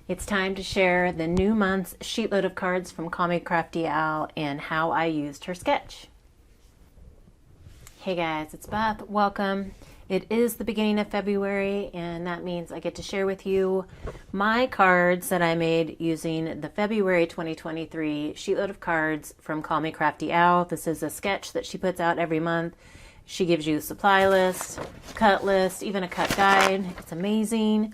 It's time to share the new month's sheetload of cards from Call Me Crafty Al and how I used her sketch. Hey guys, it's Beth. Welcome. It is the beginning of February, and that means I get to share with you my cards that I made using the February 2023 sheetload of cards from Call Me Crafty Al. This is a sketch that she puts out every month. She gives you a supply list, cut list, even a cut guide. It's amazing.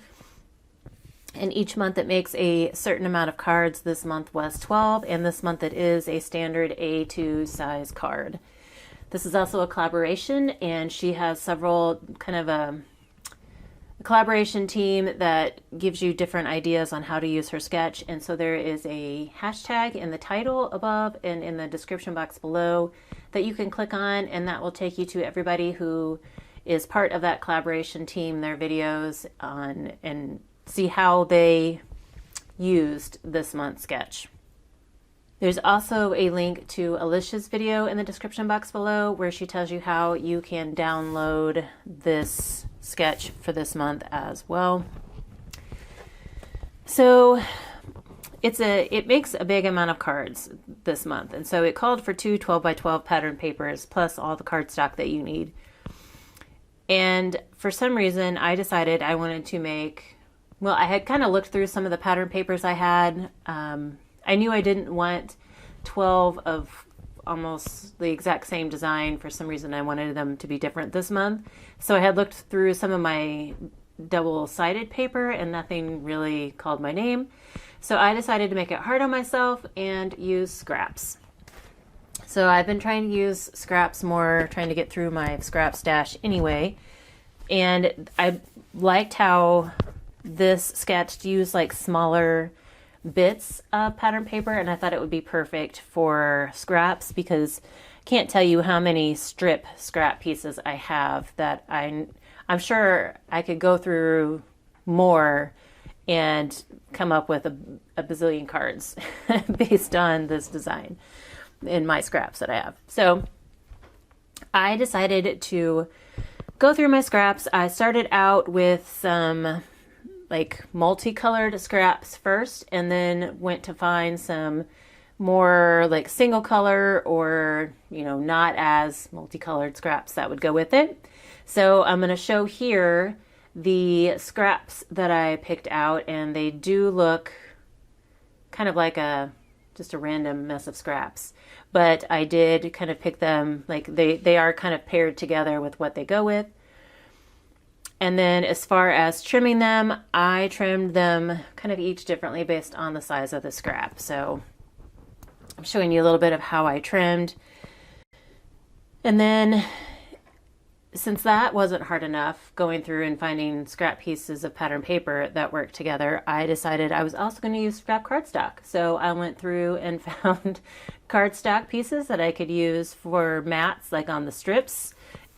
And each month it makes a certain amount of cards. This month was 12, and this month it is a standard A2 size card. This is also a collaboration, and she has several kind of a collaboration team that gives you different ideas on how to use her sketch. And so there is a hashtag in the title above and in the description box below that you can click on, and that will take you to everybody who is part of that collaboration team, their videos on, and see how they used this month's sketch. There's also a link to Alicia's video in the description box below where she tells you how you can download this sketch for this month as well. So it makes a big amount of cards this month, and so it called for two 12 by 12 pattern papers plus all the cardstock that you need. And for some reason I decided I wanted to make, well, I had kind of looked through some of the pattern papers I had. I knew I didn't want 12 of almost the exact same design. For some reason I wanted them to be different this month. So I had looked through some of my double-sided paper and nothing really called my name. So I decided to make it hard on myself and use scraps. So I've been trying to use scraps more, trying to get through my scrap stash anyway. And I liked how this sketch used like smaller bits of pattern paper, and I thought it would be perfect for scraps because I can't tell you how many strip scrap pieces I have that I'm sure I could go through more and come up with a bazillion cards based on this design in my scraps that I have. So I decided to go through my scraps. I started out with some like multicolored scraps first, and then went to find some more like single color or, not as multicolored scraps that would go with it. So I'm going to show here the scraps that I picked out, and they do look kind of like just a random mess of scraps, but I did kind of pick them like they are kind of paired together with what they go with. And then as far as trimming them, I trimmed them kind of each differently based on the size of the scrap. So I'm showing you a little bit of how I trimmed. And then since that wasn't hard enough, going through and finding scrap pieces of pattern paper that worked together, I decided I was also going to use scrap cardstock. So I went through and found cardstock pieces that I could use for mats, like on the strips,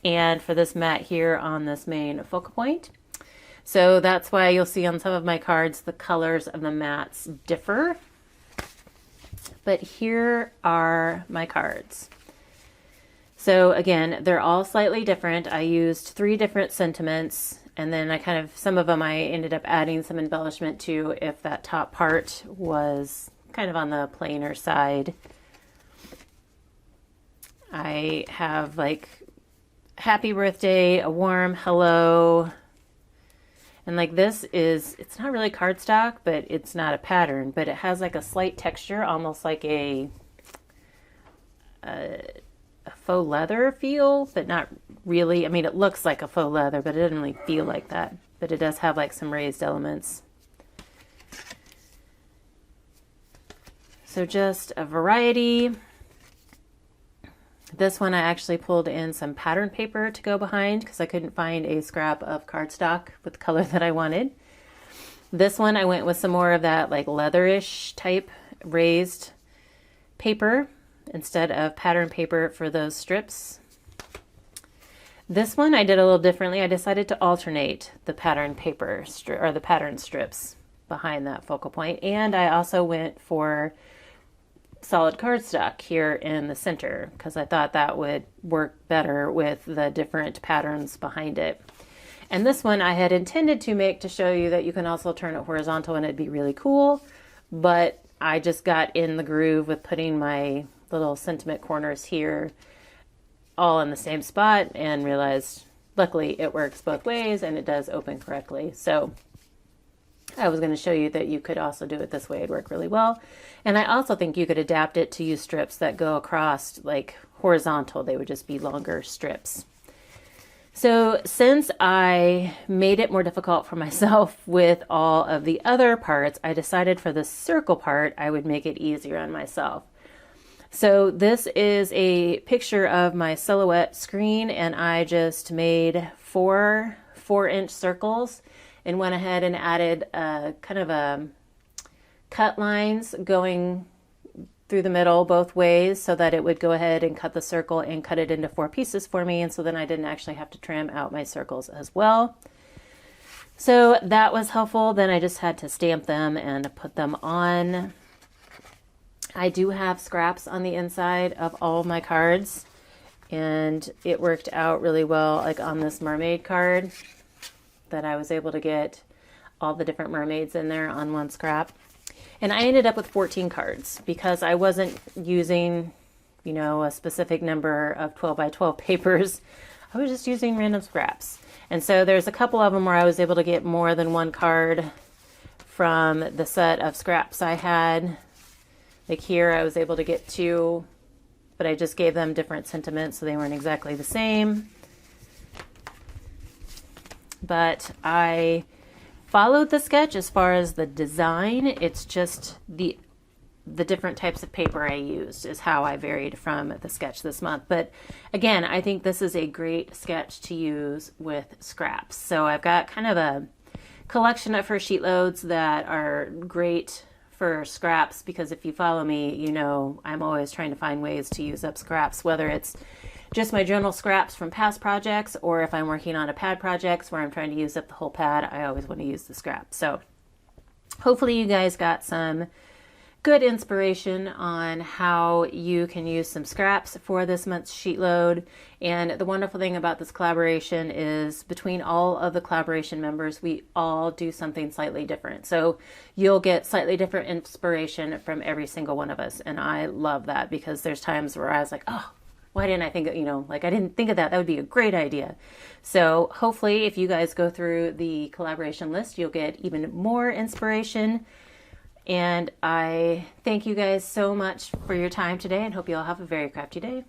and for this mat here on this main focal point. So that's why you'll see on some of my cards the colors of the mats differ. But here are my cards. So again, they're all slightly different. I used 3 different sentiments, and then some of them I ended up adding some embellishment to if that top part was kind of on the plainer side. I have like happy birthday, a warm hello, and like this it's not really cardstock, but it's not a pattern, but it has like a slight texture, almost like a faux leather feel, but not really. I mean, it looks like a faux leather, but it doesn't really feel like that, but it does have like some raised elements. So just a variety. This one I actually pulled in some pattern paper to go behind because I couldn't find a scrap of cardstock with the color that I wanted. This one I went with some more of that like leatherish type raised paper instead of pattern paper for those strips. This one I did a little differently. I decided to alternate the pattern paper or the pattern strips behind that focal point, and I also went for solid cardstock here in the center because I thought that would work better with the different patterns behind it. And this one I had intended to make to show you that you can also turn it horizontal and it'd be really cool. But I just got in the groove with putting my little sentiment corners here all in the same spot and realized luckily it works both ways and it does open correctly. So I was going to show you that you could also do it this way. It'd work really well. And I also think you could adapt it to use strips that go across like horizontal. They would just be longer strips. So since I made it more difficult for myself with all of the other parts, I decided for the circle part, I would make it easier on myself. So this is a picture of my silhouette screen, and I just made four 4-inch circles and went ahead and added kind of a cut lines going through the middle both ways so that it would go ahead and cut the circle and cut it into 4 pieces for me. And so then I didn't actually have to trim out my circles as well. So that was helpful. Then I just had to stamp them and put them on. I do have scraps on the inside of all of my cards, and it worked out really well, like on this mermaid card, that I was able to get all the different mermaids in there on one scrap. And I ended up with 14 cards because I wasn't using, you know, a specific number of 12 by 12 papers. I was just using random scraps. And so there's a couple of them where I was able to get more than one card from the set of scraps I had. Like here, I was able to get 2, but I just gave them different sentiments, so they weren't exactly the same. But I followed the sketch as far as the design. It's just the different types of paper I used is how I varied from the sketch this month. But again, I think this is a great sketch to use with scraps. So I've got kind of a collection of her sheet loads that are great for scraps, because if you follow me, you know I'm always trying to find ways to use up scraps, whether it's just my general scraps from past projects, or if I'm working on a pad projects where I'm trying to use up the whole pad, I always want to use the scrap. So hopefully you guys got some good inspiration on how you can use some scraps for this month's sheet load. And the wonderful thing about this collaboration is between all of the collaboration members, we all do something slightly different. So you'll get slightly different inspiration from every single one of us. And I love that, because there's times where I was like, oh, why didn't I think of, I didn't think of that. That would be a great idea. So hopefully if you guys go through the collaboration list, you'll get even more inspiration. And I thank you guys so much for your time today and hope you all have a very crafty day.